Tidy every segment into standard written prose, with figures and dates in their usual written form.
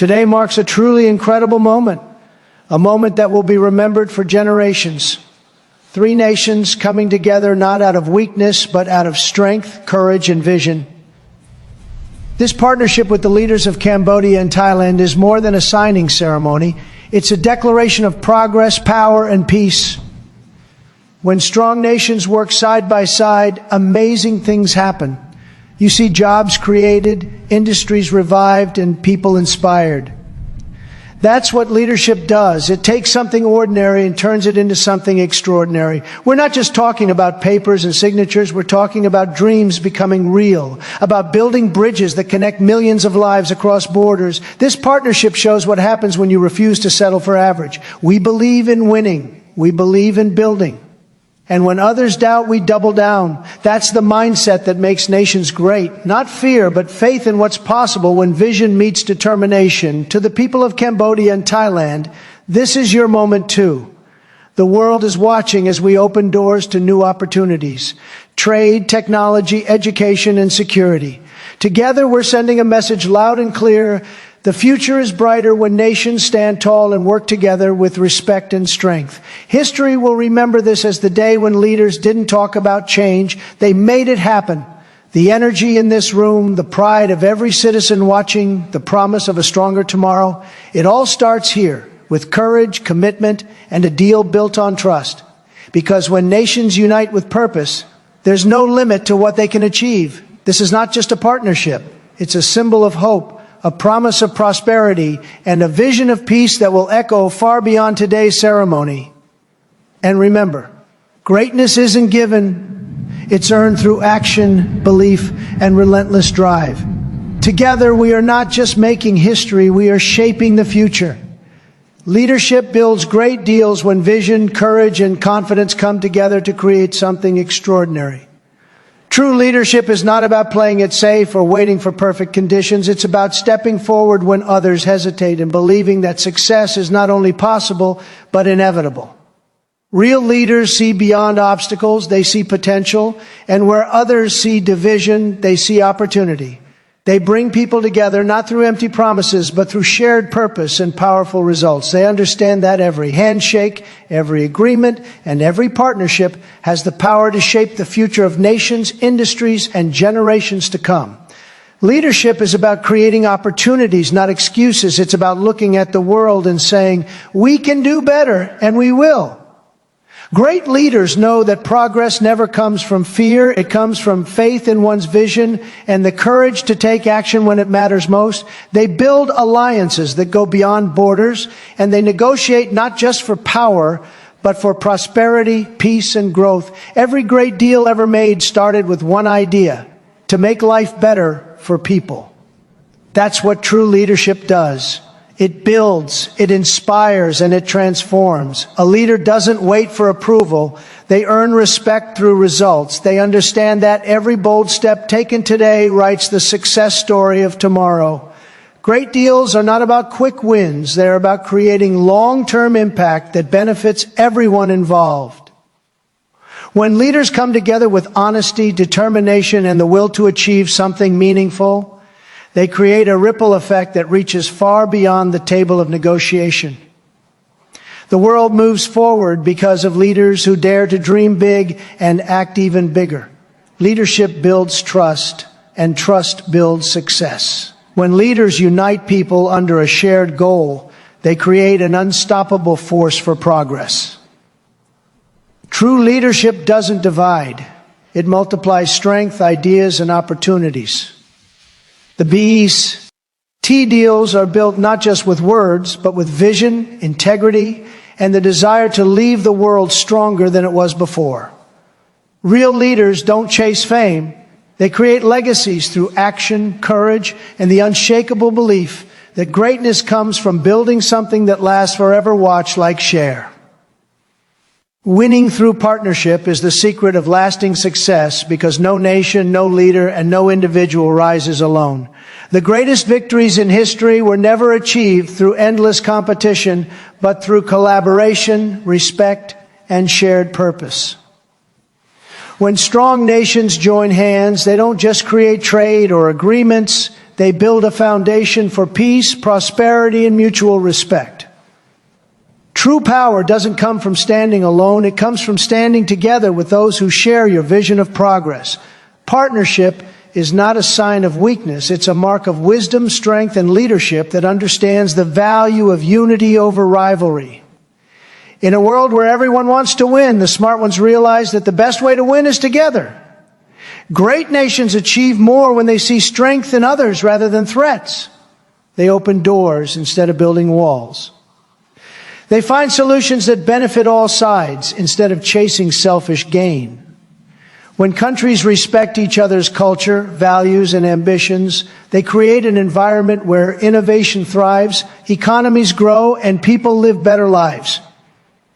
Today marks a truly incredible moment, a moment that will be remembered for generations. 3 nations coming together not out of weakness, but out of strength, courage, and vision. This partnership with the leaders of Cambodia and Thailand is more than a signing ceremony. It's a declaration of progress, power, and peace. When strong nations work side by side, amazing things happen. You see jobs created, industries revived, and people inspired. That's what leadership does. It takes something ordinary and turns it into something extraordinary. We're not just talking about papers and signatures. We're talking about dreams becoming real, about building bridges that connect millions of lives across borders. This partnership shows what happens when you refuse to settle for average. We believe in winning. We believe in building. And when others doubt, we double down. That's the mindset that makes nations great. Not fear, but faith in what's possible when vision meets determination. To the people of Cambodia and Thailand, this is your moment too. The world is watching as we open doors to new opportunities. Trade, technology, education, and security. Together, we're sending a message loud and clear. The future is brighter when nations stand tall and work together with respect and strength. History will remember this as the day when leaders didn't talk about change. They made it happen. The energy in this room, the pride of every citizen watching, the promise of a stronger tomorrow, it all starts here with courage, commitment, and a deal built on trust. Because when nations unite with purpose, there's no limit to what they can achieve. This is not just a partnership. It's a symbol of hope, a promise of prosperity, and a vision of peace that will echo far beyond today's ceremony. And remember, greatness isn't given, it's earned through action, belief, and relentless drive. Together, we are not just making history, we are shaping the future. Leadership builds great deals when vision, courage, and confidence come together to create something extraordinary. True leadership is not about playing it safe or waiting for perfect conditions. It's about stepping forward when others hesitate and believing that success is not only possible, but inevitable. Real leaders see beyond obstacles, they see potential, and where others see division, they see opportunity. They bring people together not through empty promises, but through shared purpose and powerful results. They understand that every handshake, every agreement, and every partnership has the power to shape the future of nations, industries, and generations to come. Leadership is about creating opportunities, not excuses. It's about looking at the world and saying, we can do better, and we will. Great leaders know that progress never comes from fear. It comes from faith in one's vision and the courage to take action when it matters most. They build alliances that go beyond borders, and they negotiate not just for power, but for prosperity, peace, and growth. Every great deal ever made started with one idea: to make life better for people. That's what true leadership does. It builds, it inspires, and it transforms. A leader doesn't wait for approval. They earn respect through results. They understand that every bold step taken today writes the success story of tomorrow. Great deals are not about quick wins. They're about creating long-term impact that benefits everyone involved. When leaders come together with honesty, determination, and the will to achieve something meaningful, they create a ripple effect that reaches far beyond the table of negotiation. The world moves forward because of leaders who dare to dream big and act even bigger. Leadership builds trust, and trust builds success. When leaders unite people under a shared goal, they create an unstoppable force for progress. True leadership doesn't divide. It multiplies strength, ideas, and opportunities. The BET deals are built not just with words, but with vision, integrity, and the desire to leave the world stronger than it was before. Real leaders don't chase fame. They create legacies through action, courage, and the unshakable belief that greatness comes from building something that lasts forever. Watch, like, share. Winning through partnership is the secret of lasting success, because no nation, no leader, and no individual rises alone. The greatest victories in history were never achieved through endless competition, but through collaboration, respect, and shared purpose. When strong nations join hands, they don't just create trade or agreements, they build a foundation for peace, prosperity, and mutual respect. True power doesn't come from standing alone. It comes from standing together with those who share your vision of progress. Partnership is not a sign of weakness. It's a mark of wisdom, strength, and leadership that understands the value of unity over rivalry. In a world where everyone wants to win, the smart ones realize that the best way to win is together. Great nations achieve more when they see strength in others rather than threats. They open doors instead of building walls. They find solutions that benefit all sides instead of chasing selfish gain. When countries respect each other's culture, values, and ambitions, they create an environment where innovation thrives, economies grow, and people live better lives.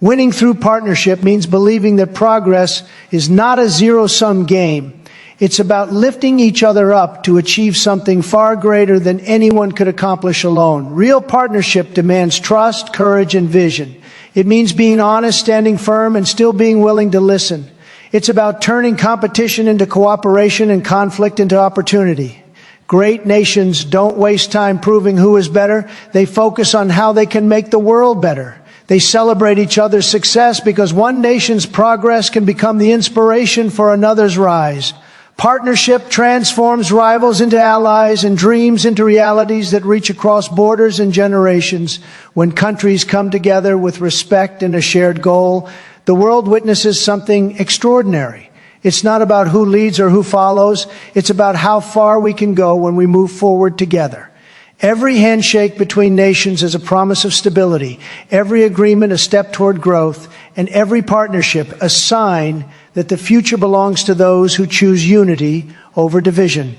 Winning through partnership means believing that progress is not a zero-sum game. It's about lifting each other up to achieve something far greater than anyone could accomplish alone. Real partnership demands trust, courage, and vision. It means being honest, standing firm, and still being willing to listen. It's about turning competition into cooperation and conflict into opportunity. Great nations don't waste time proving who is better. They focus on how they can make the world better. They celebrate each other's success because one nation's progress can become the inspiration for another's rise. Partnership transforms rivals into allies and dreams into realities that reach across borders and generations. When countries come together with respect and a shared goal, the world witnesses something extraordinary. It's not about who leads or who follows. It's about how far we can go when we move forward together. Every handshake between nations is a promise of stability, every agreement a step toward growth, and every partnership a sign that the future belongs to those who choose unity over division.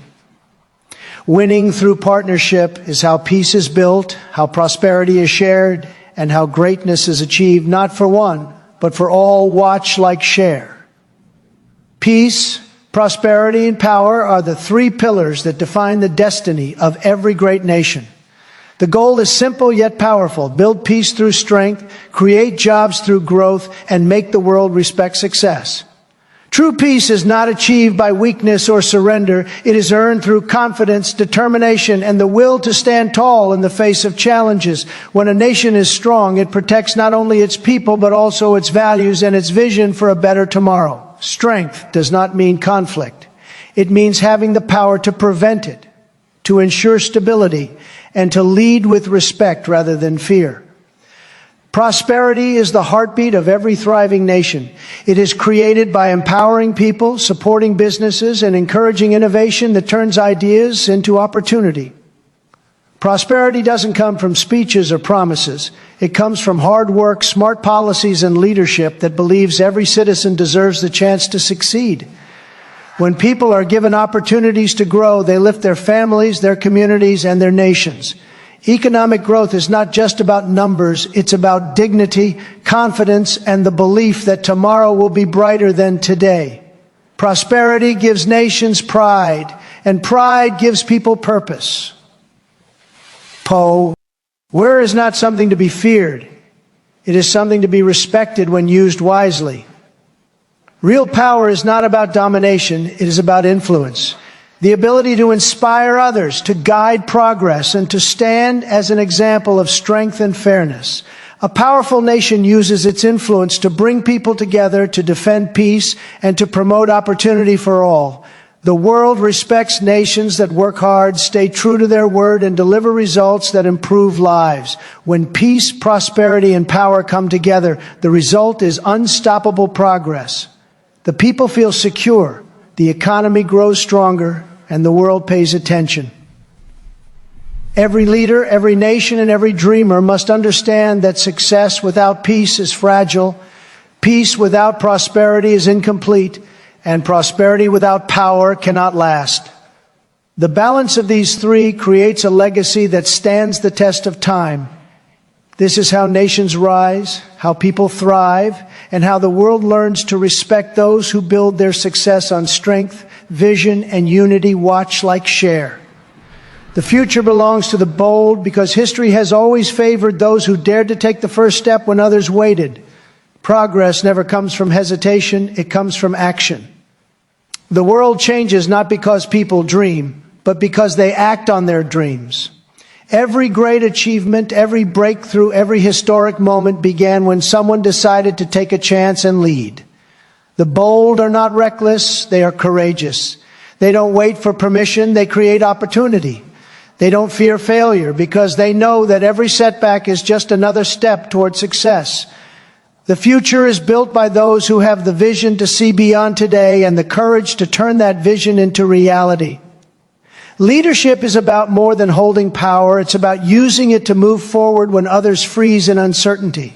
Winning through partnership is how peace is built, how prosperity is shared, and how greatness is achieved, not for one, but for all. Watch, like, share. Peace, prosperity, and power are the three pillars that define the destiny of every great nation. The goal is simple yet powerful. Build peace through strength, create jobs through growth, and make the world respect success. True peace is not achieved by weakness or surrender. It is earned through confidence, determination, and the will to stand tall in the face of challenges. When a nation is strong, it protects not only its people, but also its values and its vision for a better tomorrow. Strength does not mean conflict. It means having the power to prevent it, to ensure stability, and to lead with respect rather than fear. Prosperity is the heartbeat of every thriving nation. It is created by empowering people, supporting businesses, and encouraging innovation that turns ideas into opportunity. Prosperity doesn't come from speeches or promises. It comes from hard work, smart policies, and leadership that believes every citizen deserves the chance to succeed. When people are given opportunities to grow, they lift their families, their communities, and their nations. Economic growth is not just about numbers. It's about dignity, confidence, and the belief that tomorrow will be brighter than today. Prosperity gives nations pride, and pride gives people purpose. Power is not something to be feared. It is something to be respected when used wisely. Real power is not about domination. It is about influence. The ability to inspire others, to guide progress, and to stand as an example of strength and fairness. A powerful nation uses its influence to bring people together, to defend peace, and to promote opportunity for all. The world respects nations that work hard, stay true to their word, and deliver results that improve lives. When peace, prosperity, and power come together, the result is unstoppable progress. The people feel secure, the economy grows stronger, and the world pays attention. Every leader, every nation, and every dreamer must understand that success without peace is fragile, peace without prosperity is incomplete, and prosperity without power cannot last. The balance of these three creates a legacy that stands the test of time. This is how nations rise, how people thrive, and how the world learns to respect those who build their success on strength, vision, and unity. Watch, like, share. The future belongs to the bold because history has always favored those who dared to take the first step when others waited. Progress never comes from hesitation, it comes from action. The world changes not because people dream, but because they act on their dreams. Every great achievement, every breakthrough, every historic moment began when someone decided to take a chance and lead. The bold are not reckless, they are courageous. They don't wait for permission, they create opportunity. They don't fear failure because they know that every setback is just another step toward success. The future is built by those who have the vision to see beyond today and the courage to turn that vision into reality. Leadership is about more than holding power. It's about using it to move forward when others freeze in uncertainty.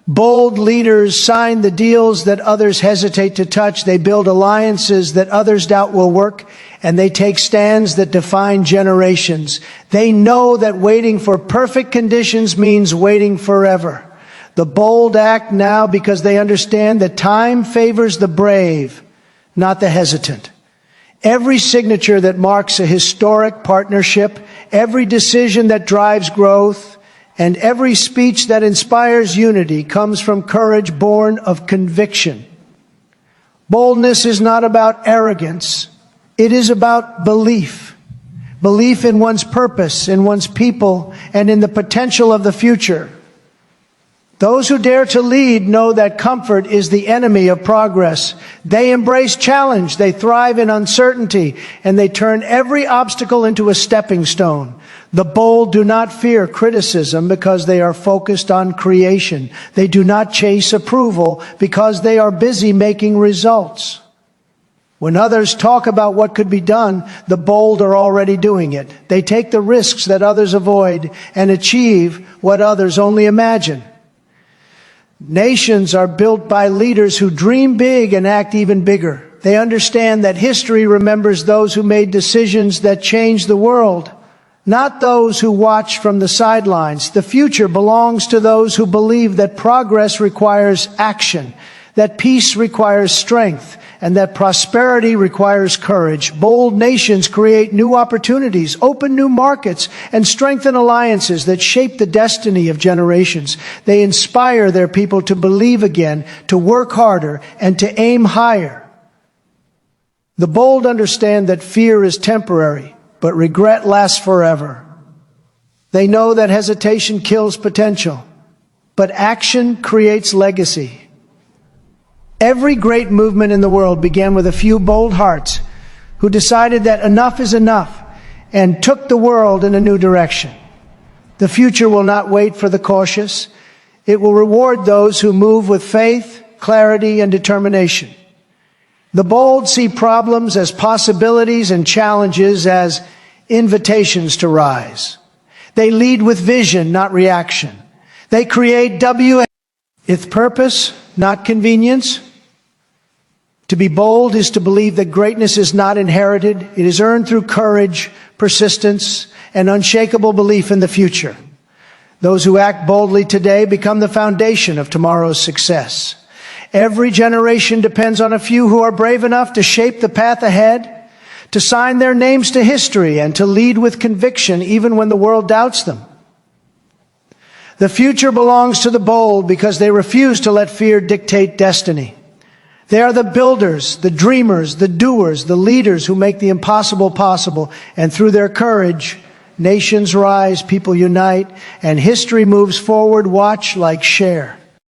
Bold leaders sign the deals that others hesitate to touch. They build alliances that others doubt will work, and they take stands that define generations. They know that waiting for perfect conditions means waiting forever. The bold act now because they understand that time favors the brave, not the hesitant. Every signature that marks a historic partnership, every decision that drives growth, and every speech that inspires unity comes from courage born of conviction. Boldness is not about arrogance. It is about belief. Belief in one's purpose, in one's people, and in the potential of the future. Those who dare to lead know that comfort is the enemy of progress. They embrace challenge, they thrive in uncertainty, and they turn every obstacle into a stepping stone. The bold do not fear criticism because they are focused on creation. They do not chase approval because they are busy making results. When others talk about what could be done, the bold are already doing it. They take the risks that others avoid and achieve what others only imagine. Nations are built by leaders who dream big and act even bigger. They understand that history remembers those who made decisions that changed the world, not those who watch from the sidelines. The future belongs to those who believe that progress requires action, that peace requires strength, and that prosperity requires courage. Bold nations create new opportunities, open new markets, and strengthen alliances that shape the destiny of generations. They inspire their people to believe again, to work harder, and to aim higher. The bold understand that fear is temporary, but regret lasts forever. They know that hesitation kills potential, but action creates legacy. Every great movement in the world began with a few bold hearts who decided that enough is enough and took the world in a new direction. The future will not wait for the cautious. It will reward those who move with faith, clarity, and determination. The bold see problems as possibilities and challenges as invitations to rise. They lead with vision, not reaction. They create with purpose, not convenience. To be bold is to believe that greatness is not inherited. It is earned through courage, persistence, and unshakable belief in the future. Those who act boldly today become the foundation of tomorrow's success. Every generation depends on a few who are brave enough to shape the path ahead, to sign their names to history, and to lead with conviction even when the world doubts them. The future belongs to the bold because they refuse to let fear dictate destiny. They are the builders, the dreamers, the doers, the leaders who make the impossible possible. And through their courage, nations rise, people unite, and history moves forward. Watch, like, share.